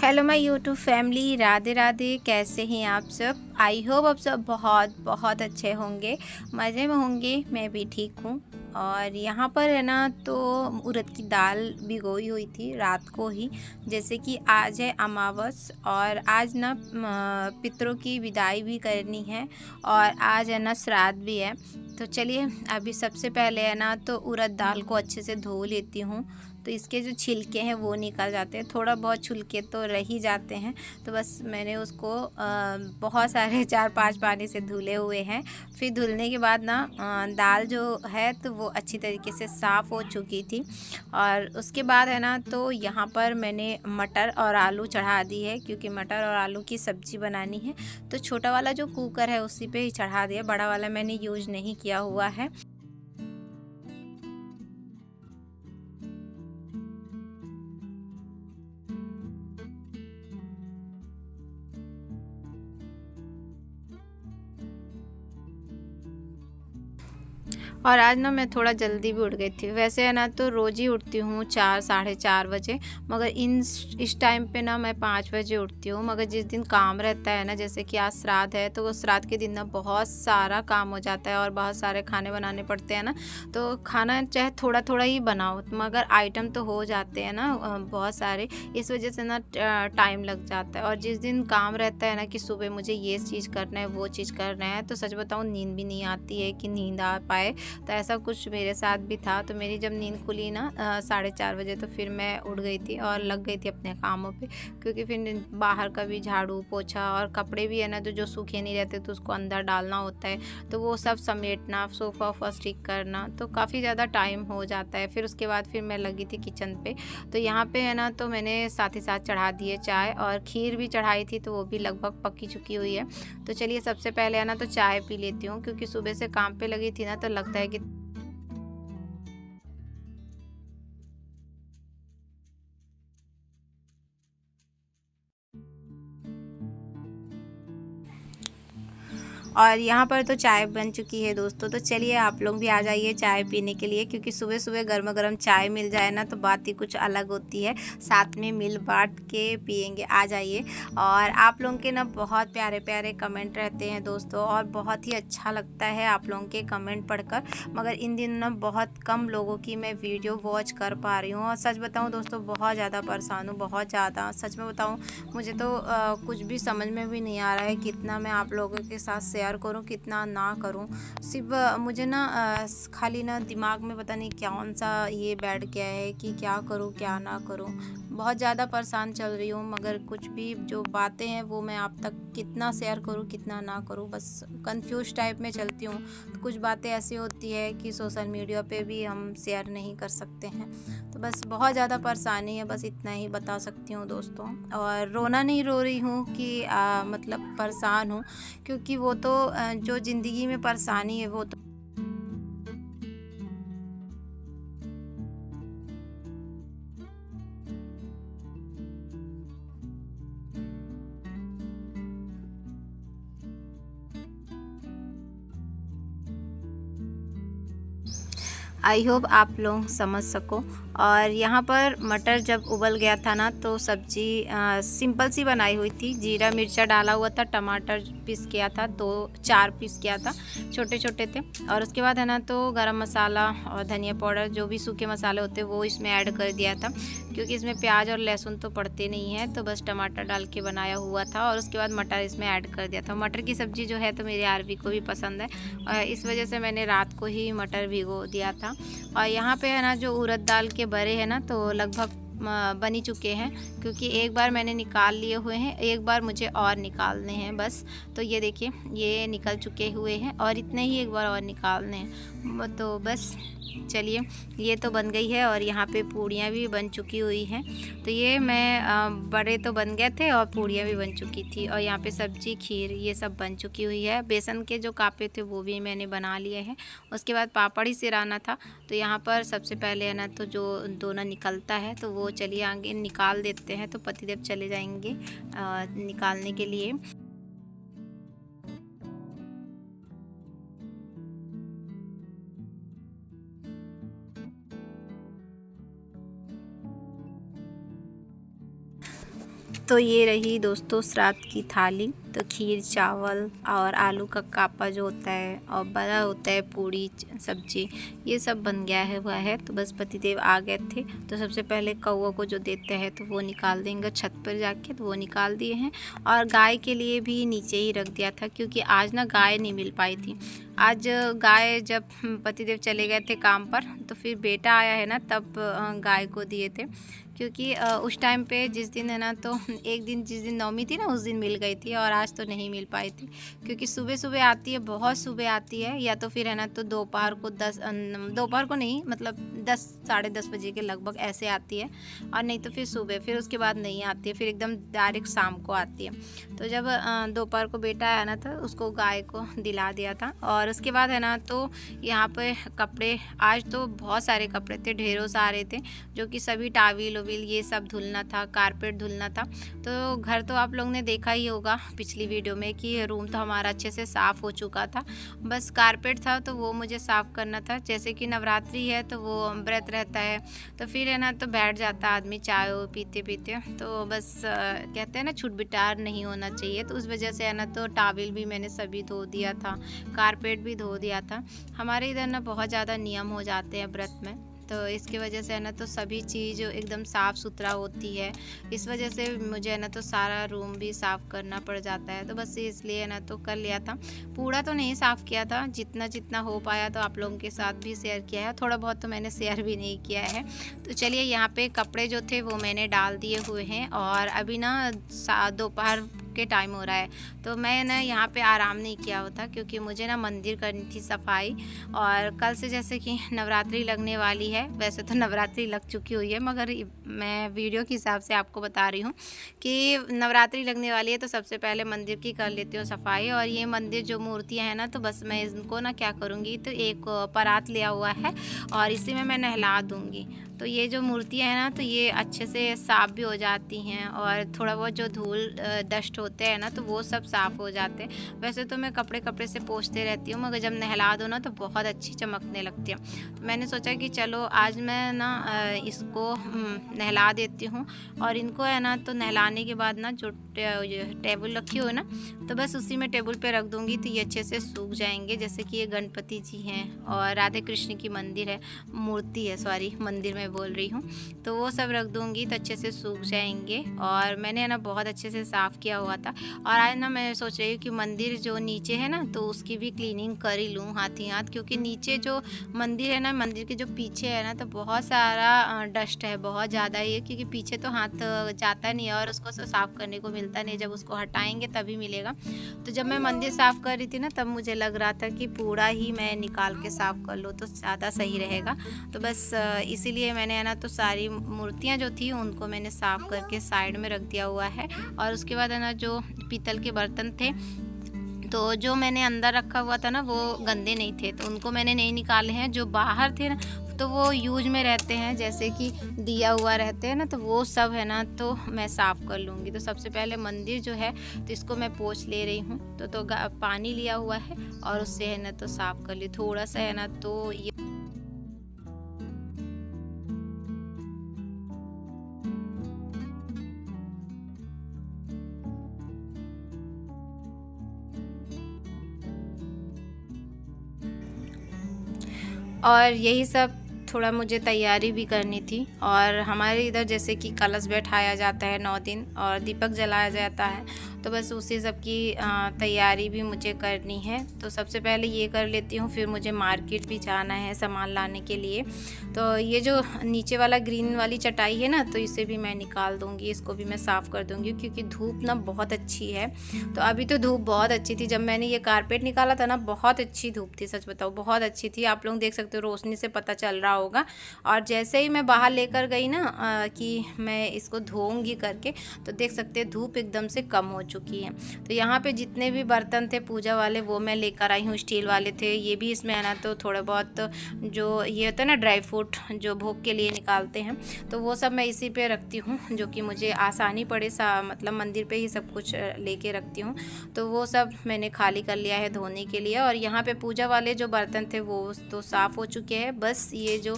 Hello my YouTube family, Radhe Radhe. कैसे हैं आप सब? आई होप आप सब बहुत बहुत अच्छे होंगे, मज़े में होंगे। मैं भी ठीक हूँ। और यहाँ पर है ना, तो उड़द की दाल भिगोई हुई थी रात को ही। जैसे कि आज है अमावस और आज ना पितरों की विदाई भी करनी है और आज है ना श्राद्ध भी है। तो चलिए अभी सबसे पहले है ना, तो उड़द दाल को अच्छे से धो लेती हूँ। तो इसके जो छिलके हैं वो निकल जाते हैं, थोड़ा बहुत छिलके तो रह ही जाते हैं। तो बस मैंने उसको बहुत सारे 4-5 पानी से धुले हुए हैं। फिर धुलने के बाद ना दाल जो है तो वो अच्छी तरीके से साफ़ हो चुकी थी। और उसके बाद है ना, तो यहाँ पर मैंने मटर और आलू चढ़ा दी है, क्योंकि मटर और आलू की सब्ज़ी बनानी है। तो छोटा वाला जो कुकर है उसी पे ही चढ़ा दिया, बड़ा वाला मैंने यूज़ नहीं किया हुआ है। और आज ना मैं थोड़ा जल्दी भी उठ गई थी। वैसे है ना, तो रोज़ ही उठती हूँ 4 साढ़े 4 बजे, मगर इस टाइम पे ना मैं 5 बजे उठती हूँ। मगर जिस दिन काम रहता है ना, जैसे कि आज श्राद्ध है, तो वो श्राद्ध के दिन ना बहुत सारा काम हो जाता है और बहुत सारे खाने बनाने पड़ते हैं ना। तो खाना चाहे थोड़ा थोड़ा ही बनाओ, मगर आइटम तो हो जाते हैं ना बहुत सारे। इस वजह से ना टाइम लग जाता है। और जिस दिन काम रहता है ना कि सुबह मुझे ये चीज़ करना है, वो चीज़ करना है, तो सच बताऊँ नींद भी नहीं आती है कि नींद आ पाए। तो ऐसा कुछ मेरे साथ भी था। तो मेरी जब नींद खुली ना 4:30 बजे, तो फिर मैं उठ गई थी और लग गई थी अपने कामों पे। क्योंकि फिर बाहर का भी झाड़ू पोछा और कपड़े भी है ना, तो जो सूखे नहीं रहते तो उसको अंदर डालना होता है। तो वो सब समेटना, सोफ़ा वोफ़ा ठीक करना, तो काफ़ी ज़्यादा टाइम हो जाता है। फिर उसके बाद फिर मैं लगी थी किचन पे। तो यहाँ पे है ना, तो मैंने साथ ही साथ चढ़ा दिए चाय, और खीर भी चढ़ाई थी, तो वो भी लगभग पकी चुकी हुई है। तो चलिए सबसे पहले है ना, तो चाय पी लेती हूँ, क्योंकि सुबह से काम पे लगी थी ना, तो लगता है कि और यहाँ पर तो चाय बन चुकी है दोस्तों। तो चलिए आप लोग भी आ जाइए चाय पीने के लिए, क्योंकि सुबह सुबह गर्मा गर्म चाय मिल जाए ना, तो बात ही कुछ अलग होती है। साथ में मिल बांट के पियेंगे, आ जाइए। और आप लोगों के ना बहुत प्यारे प्यारे कमेंट रहते हैं दोस्तों, और बहुत ही अच्छा लगता है आप लोगों के कमेंट पढ़कर। मगर इन दिनों ना बहुत कम लोगों की मैं वीडियो वॉच कर पा रही हूँ। और सच बताऊँ दोस्तों, बहुत ज़्यादा परेशान हूँ, बहुत ज़्यादा। सच में बताऊँ, मुझे तो कुछ भी समझ में भी नहीं आ रहा है कितना मैं आप लोगों के साथ शेयर करूं, कितना ना करूं। सिर्फ मुझे ना खाली ना दिमाग में पता नहीं कौन सा ये बैठ गया है कि क्या करूं क्या ना करूं। बहुत ज़्यादा परेशान चल रही हूँ, मगर कुछ भी जो बातें हैं वो मैं आप तक कितना शेयर करूं कितना ना करूं, बस कंफ्यूज टाइप में चलती हूँ। तो कुछ बातें ऐसी होती है कि सोशल मीडिया पे भी हम शेयर नहीं कर सकते हैं। तो बस बहुत ज़्यादा परेशानी है, बस इतना ही बता सकती हूँ दोस्तों। और रोना नहीं रो रही हूँ कि मतलब परेशान हूँ, क्योंकि वो तो जो ज़िंदगी में परेशानी है वो तो आई होप आप लोग समझ सको। और यहाँ पर मटर जब उबल गया था ना, तो सब्जी सिंपल सी बनाई हुई थी। जीरा मिर्चा डाला हुआ था, टमाटर पीस किया था, 2-4 पीस किया था, छोटे छोटे थे। और उसके बाद है ना, तो गरम मसाला और धनिया पाउडर, जो भी सूखे मसाले होते हैं वो इसमें ऐड कर दिया था। क्योंकि इसमें प्याज और लहसुन तो पड़ते नहीं है, तो बस टमाटर डाल के बनाया हुआ था। और उसके बाद मटर इसमें ऐड कर दिया था। मटर की सब्ज़ी जो है तो मेरे आरवी को भी पसंद है, और इस वजह से मैंने रात को ही मटर भिगो दिया था। और यहाँ पे है ना, जो उड़द दाल के बड़े हैं ना, तो लगभग बनी चुके हैं, क्योंकि एक बार मैंने निकाल लिए हुए हैं, एक बार मुझे और निकालने हैं बस। तो ये देखिए, ये निकल चुके हुए हैं और इतने ही एक बार और निकालने हैं। तो बस चलिए, ये तो बन गई है। और यहाँ पे पूड़ियाँ भी बन चुकी हुई हैं। तो ये मैं बड़े तो बन गए थे और पूड़ियाँ भी बन चुकी थी। और यहाँ पे सब्जी खीर ये सब बन चुकी हुई है। बेसन के जो कापे थे वो भी मैंने बना लिए हैं। उसके बाद पापड़ ही सिराना था। तो यहाँ पर सबसे पहले है ना, तो जो दोना निकलता है तो वो चलिए आगे निकाल देते हैं। तो पतिदेव चले जाएंगे निकालने के लिए। तो ये रही दोस्तों श्राद्ध की थाली। तो खीर चावल और आलू का कापा जो होता है और बड़ा होता है पूड़ी सब्जी, ये सब बन गया है हुआ है। तो बस पतिदेव आ गए थे, तो सबसे पहले कौवा को जो देते हैं तो वो निकाल देंगे छत पर जाके, तो वो निकाल दिए हैं। और गाय के लिए भी नीचे ही रख दिया था, क्योंकि आज ना गाय नहीं मिल पाई थी। आज गाय जब पतिदेव चले गए थे काम पर, तो फिर बेटा आया है ना तब गाय को दिए थे। क्योंकि उस टाइम पे जिस दिन है ना, तो एक दिन जिस दिन नवमी थी ना उस दिन मिल गई थी, और आज तो नहीं मिल पाई थी। क्योंकि सुबह सुबह आती है, बहुत सुबह आती है, या तो फिर है ना तो दोपहर को दोपहर को नहीं, मतलब 10 साढ़े 10 बजे के लगभग ऐसे आती है, और नहीं तो फिर सुबह, फिर उसके बाद नहीं आती है, फिर एकदम डायरेक्ट शाम को आती है। तो जब दोपहर को बेटा आया ना, तो उसको गाय को दिला दिया था। और उसके बाद है ना तो यहाँ पे कपड़े, आज तो बहुत सारे कपड़े थे, ढेरों सारे थे, जो कि सभी टाविल विल ये सब धुलना था, कारपेट धुलना था। तो घर तो आप लोग ने देखा ही होगा पिछली वीडियो में कि रूम तो हमारा अच्छे से साफ़ हो चुका था, बस कारपेट था तो वो मुझे साफ़ करना था। जैसे कि नवरात्रि है तो वो व्रत रहता है, तो फिर है ना तो बैठ जाता आदमी चाय पीते पीते, तो बस कहते हैं ना छूट बिटार नहीं होना चाहिए, तो उस वजह से है ना तो टाविल भी मैंने सभी धो दिया था, कारपेट भी धो दिया था। हमारे इधर ना बहुत ज़्यादा नियम हो जाते हैं व्रत में, तो इसकी वजह से है ना तो सभी चीज़ एकदम साफ़ सुथरा होती है। इस वजह से मुझे है ना तो सारा रूम भी साफ़ करना पड़ जाता है, तो बस इसलिए है ना तो कर लिया था। पूरा तो नहीं साफ़ किया था, जितना जितना हो पाया तो आप लोगों के साथ भी शेयर किया है, थोड़ा बहुत तो मैंने शेयर भी नहीं किया है। तो चलिए यहाँ पे कपड़े जो थे वो मैंने डाल दिए हुए हैं, और अभी ना दोपहर के टाइम हो रहा है, तो मैं ना यहाँ पे आराम नहीं किया होता, क्योंकि मुझे ना मंदिर करनी थी सफाई। और कल से जैसे कि नवरात्रि लगने वाली है, वैसे तो नवरात्रि लग चुकी हुई है, मगर मैं वीडियो के हिसाब से आपको बता रही हूँ कि नवरात्रि लगने वाली है, तो सबसे पहले मंदिर की कर लेती हूँ सफाई। और ये मंदिर जो मूर्तियाँ हैं ना, तो बस मैं इनको ना क्या करूँगी, तो एक परात लिया हुआ है और इसी में मैं नहला दूँगी। तो ये जो मूर्तियाँ हैं ना, तो ये अच्छे से साफ़ भी हो जाती हैं, और थोड़ा बहुत जो धूल डस्ट होते हैं ना, तो वो सब साफ़ हो जाते हैं। वैसे तो मैं कपड़े से पोंछते रहती हूँ, मगर जब नहला दो ना तो बहुत अच्छी चमकने लगती है। तो मैंने सोचा कि चलो आज मैं ना इसको नहला देती हूँ, और इनको है ना तो नहलाने के बाद ना जो टेबल रखी हो ना, तो बस उसी में टेबल पे रख दूँगी, तो ये अच्छे से सूख जाएंगे। जैसे कि ये गणपति जी हैं और राधे कृष्ण की मंदिर है, मूर्ति है, सॉरी मंदिर में बोल रही हूँ, तो वो सब रख दूँगी तो अच्छे से सूख जाएंगे। और मैंने है ना बहुत अच्छे से साफ़ किया हुआ था, और आज ना मैं सोच रही हूँ कि मंदिर जो नीचे है ना, तो उसकी भी क्लीनिंग कर ही लूँ हाथ ही हाथ, क्योंकि नीचे जो मंदिर है ना, मंदिर के जो पीछे है ना, तो बहुत सारा डस्ट है, बहुत ज़्यादा ही है, क्योंकि पीछे तो हाथ जाता नहीं है और उसको साफ़ करने को मिलता नहीं, जब उसको हटाएंगे तभी मिलेगा। तो जब मैं मंदिर साफ़ कर रही थी ना, तब मुझे लग रहा था कि पूरा ही मैं निकाल के साफ़ कर लूँ तो ज़्यादा सही रहेगा। तो बस इसीलिए मैंने है ना तो सारी मूर्तियाँ जो थी उनको मैंने साफ़ करके साइड में रख दिया हुआ है। और उसके बाद है ना जो पीतल के बर्तन थे, तो जो मैंने अंदर रखा हुआ था ना वो गंदे नहीं थे, तो उनको मैंने नहीं निकाले हैं। जो बाहर थे ना तो वो यूज में रहते हैं, जैसे कि दिया हुआ रहते हैं ना, तो वो सब है ना तो मैं साफ़ कर लूँगी। तो सबसे पहले मंदिर जो है तो इसको मैं पोंछ ले रही हूँ, तो पानी लिया हुआ है और उससे है ना तो साफ़ कर ली थोड़ा सा है ना, तो ये और यही सब थोड़ा मुझे तैयारी भी करनी थी। और हमारे इधर जैसे कि कलश बैठाया जाता है 9 दिन और दीपक जलाया जाता है, तो बस उसी सब की तैयारी भी मुझे करनी है। तो सबसे पहले ये कर लेती हूँ, फिर मुझे मार्केट भी जाना है सामान लाने के लिए। तो ये जो नीचे वाला ग्रीन वाली चटाई है ना, तो इसे भी मैं निकाल दूँगी, इसको भी मैं साफ़ कर दूँगी, क्योंकि धूप ना बहुत अच्छी है। तो अभी तो धूप बहुत अच्छी थी, जब मैंने ये कारपेट निकाला था ना, बहुत अच्छी धूप थी, सच बताऊँ बहुत अच्छी थी। आप लोग देख सकते हो, रोशनी से पता चल रहा होगा। और जैसे ही मैं बाहर लेकर गई ना कि मैं इसको धोऊंगी करके, तो देख सकते हैं धूप एकदम से कम हो चुकी है। तो यहाँ पे जितने भी बर्तन थे पूजा वाले वो मैं लेकर आई हूँ, स्टील वाले थे। ये भी इसमें है ना तो थोड़े बहुत जो ये होता है ना ड्राई फ्रूट जो भोग के लिए निकालते हैं, तो वो सब मैं इसी पे रखती हूँ, जो कि मुझे आसानी पड़े मतलब मंदिर पे ही सब कुछ लेके रखती हूँ। तो वो सब मैंने खाली कर लिया है धोने के लिए। और यहाँ पे पूजा वाले जो बर्तन थे वो तो साफ़ हो चुके हैं, बस ये जो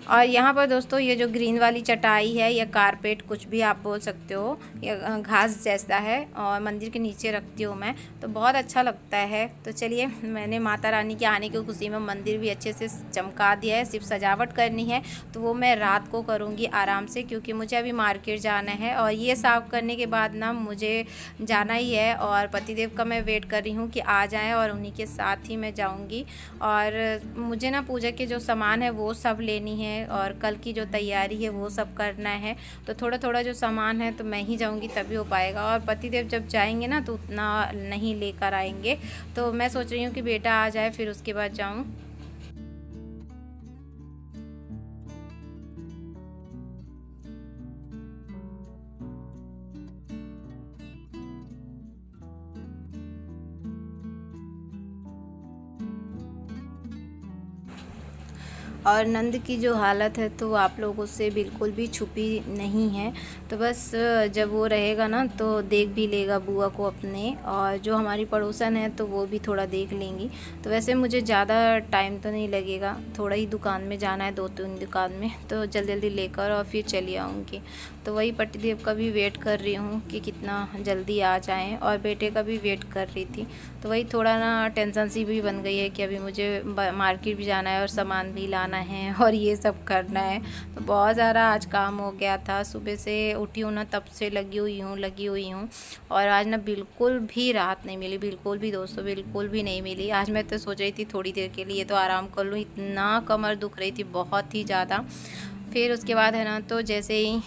और यहाँ पर दोस्तों ये जो ग्रीन वाली चटाई है या कारपेट कुछ भी आप बोल सकते हो, या घास जैसा है, और मंदिर के नीचे रखती हूँ मैं, तो बहुत अच्छा लगता है। तो चलिए, मैंने माता रानी के आने की खुशी में मंदिर भी अच्छे से चमका दिया है। सिर्फ सजावट करनी है तो वो मैं रात को करूँगी आराम से, क्योंकि मुझे अभी मार्केट जाना है और ये साफ़ करने के बाद ना मुझे जाना ही है। और पतिदेव का मैं वेट कर रही हूँ कि आ जाएँ और उन्हीं के साथ ही मैं जाऊँगी। और मुझे ना पूजा के जो सामान है वो सब लेनी है और कल की जो तैयारी है वो सब करना है। तो थोड़ा थोड़ा जो सामान है तो मैं ही जाऊंगी तभी हो पाएगा, और पतिदेव जब जाएंगे ना तो उतना नहीं लेकर आएंगे। तो मैं सोच रही हूँ कि बेटा आ जाए फिर उसके बाद जाऊँ। और नंद की जो हालत है तो आप लोगों से बिल्कुल भी छुपी नहीं है। तो बस जब वो रहेगा ना तो देख भी लेगा बुआ को अपने, और जो हमारी पड़ोसन है तो वो भी थोड़ा देख लेंगी। तो वैसे मुझे ज़्यादा टाइम तो नहीं लगेगा, थोड़ा ही दुकान में जाना है, 2-3 दुकान में, तो जल्दी जल्दी लेकर और फिर चली आऊँगी। तो वही पतिदेव का भी वेट कर रही हूँ कि कितना जल्दी आ जाएँ, और बेटे का भी वेट कर रही थी। तो वही थोड़ा ना टेंशन सी भी बन गई है कि अभी मुझे मार्केट भी जाना है और सामान भी लाना है और ये सब करना है। तो बहुत ज़्यादा आज काम हो गया था, सुबह से उठी हूँ ना तब से लगी हुई हूँ। और आज ना बिल्कुल भी राहत नहीं मिली, बिल्कुल भी दोस्तों, बिल्कुल भी नहीं मिली। आज मैं तो सोच रही थी थोड़ी देर के लिए तो आराम कर लूँ, इतना कमर दुख रही थी बहुत ही ज़्यादा। फिर उसके बाद है ना, तो जैसे ही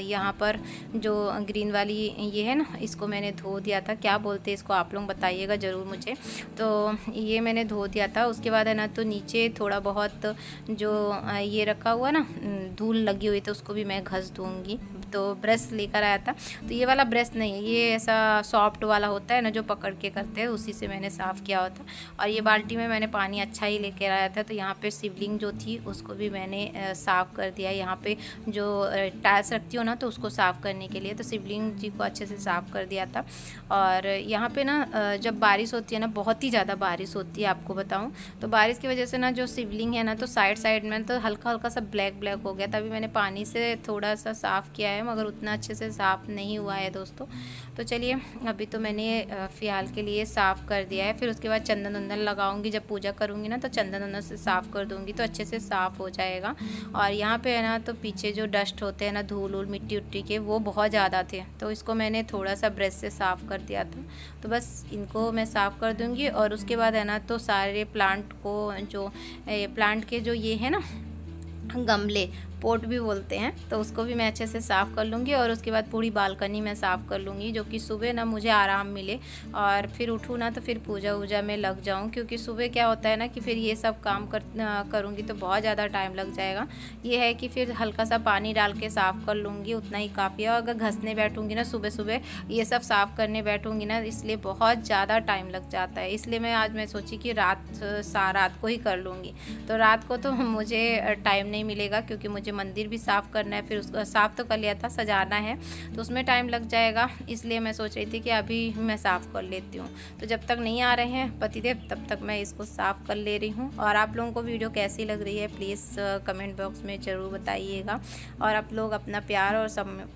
यहाँ पर जो ग्रीन वाली ये है ना, इसको मैंने धो दिया था, क्या बोलते हैं इसको आप लोग बताइएगा ज़रूर मुझे। तो ये मैंने धो दिया था। उसके बाद है ना, तो नीचे थोड़ा बहुत जो ये रखा हुआ ना धूल लगी हुई, तो उसको भी मैं घस दूँगी। तो ब्रश लेकर आया था, तो ये वाला ब्रश नहीं है, ये ऐसा सॉफ्ट वाला होता है ना जो पकड़ के करते हैं, उसी से मैंने साफ़ किया होता। और ये बाल्टी में मैंने पानी अच्छा ही लेकर आया था। तो यहाँ पे शिवलिंग जो थी उसको भी मैंने साफ़ कर दिया। यहाँ पे जो टाइल्स रखती हूँ ना तो उसको साफ़ करने के लिए, तो शिवलिंग जी को अच्छे से साफ़ कर दिया था। और यहाँ पे ना जब बारिश होती है ना, बहुत ही ज़्यादा बारिश होती है आपको बताऊँ, तो बारिश की वजह से ना जो शिवलिंग है ना तो साइड साइड में तो हल्का हल्का सा ब्लैक ब्लैक हो गया। तभी मैंने पानी से थोड़ा सा साफ़ किया है, मगर उतना अच्छे से साफ़ नहीं हुआ है दोस्तों। तो चलिए, अभी तो मैंने फ़िलहाल के लिए साफ़ कर दिया है। फिर उसके बाद चंदन वंदन लगाऊंगी, जब पूजा करूँगी ना तो चंदन वंदन से साफ़ कर दूँगी तो अच्छे से साफ़ हो जाएगा। और यहाँ पे है ना, तो पीछे जो डस्ट होते हैं ना, धूल वूल मिट्टी उट्टी के, वो बहुत ज़्यादा थे, तो इसको मैंने थोड़ा सा ब्रश से साफ़ कर दिया था। तो बस इनको मैं साफ़ कर दूँगी। और उसके बाद है ना, तो सारे प्लांट को, जो प्लांट के जो ये है ना गमले, पोट भी बोलते हैं, तो उसको भी मैं अच्छे से साफ़ कर लूँगी। और उसके बाद पूरी बालकनी में साफ़ कर लूँगी, जो कि सुबह ना मुझे आराम मिले और फिर उठूँ ना तो फिर पूजा वूजा में लग जाऊँ। क्योंकि सुबह क्या होता है ना कि फिर ये सब काम करूँगी तो बहुत ज़्यादा टाइम लग जाएगा। ये है कि फिर हल्का सा पानी डाल के साफ़ कर लूँगी, उतना ही काफ़ी है। और अगर घसने बैठूँगी ना सुबह सुबह, ये सब साफ़ करने बैठूँगी ना, इसलिए बहुत ज़्यादा टाइम लग जाता है। इसलिए मैं सोची कि रात को ही कर लूँगी। तो रात को तो मुझे टाइम नहीं मिलेगा, क्योंकि मुझे मंदिर भी साफ़ करना है, फिर उसको साफ़ तो कर लिया था, सजाना है, तो उसमें टाइम लग जाएगा। इसलिए मैं सोच रही थी कि अभी मैं साफ़ कर लेती हूँ। तो जब तक नहीं आ रहे हैं पतिदेव तब तक मैं इसको साफ़ कर ले रही हूँ। और आप लोगों को वीडियो कैसी लग रही है प्लीज़ कमेंट बॉक्स में ज़रूर बताइएगा। और आप लोग अपना प्यार और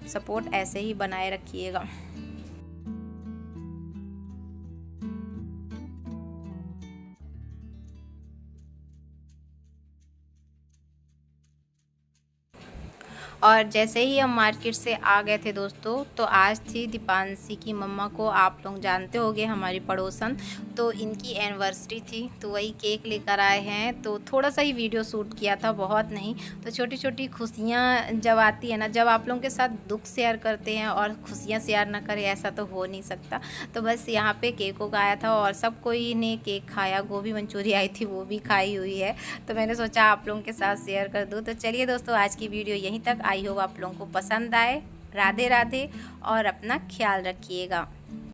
सपोर्ट ऐसे ही बनाए रखिएगा। और जैसे ही हम मार्केट से आ गए थे दोस्तों, तो आज थी दीपांशी की मम्मा को, आप लोग जानते होंगे हमारी पड़ोसन, तो इनकी एनिवर्सरी थी। तो वही केक लेकर आए हैं, तो थोड़ा सा ही वीडियो शूट किया था, बहुत नहीं। तो छोटी छोटी खुशियाँ जब आती है ना, जब आप लोगों के साथ दुख शेयर करते हैं और खुशियाँ शेयर ना करें, ऐसा तो हो नहीं सकता। तो बस यहाँ पे केक उगाया था और सब कोई ने केक खाया, गोभी मंचूरी आई थी वो भी खाई हुई है। तो मैंने सोचा आप लोगों के साथ शेयर कर दूँ। तो चलिए दोस्तों, आज की वीडियो यहीं तक। आई होप आप लोगों को पसंद आए। राधे राधे, और अपना ख्याल रखिएगा।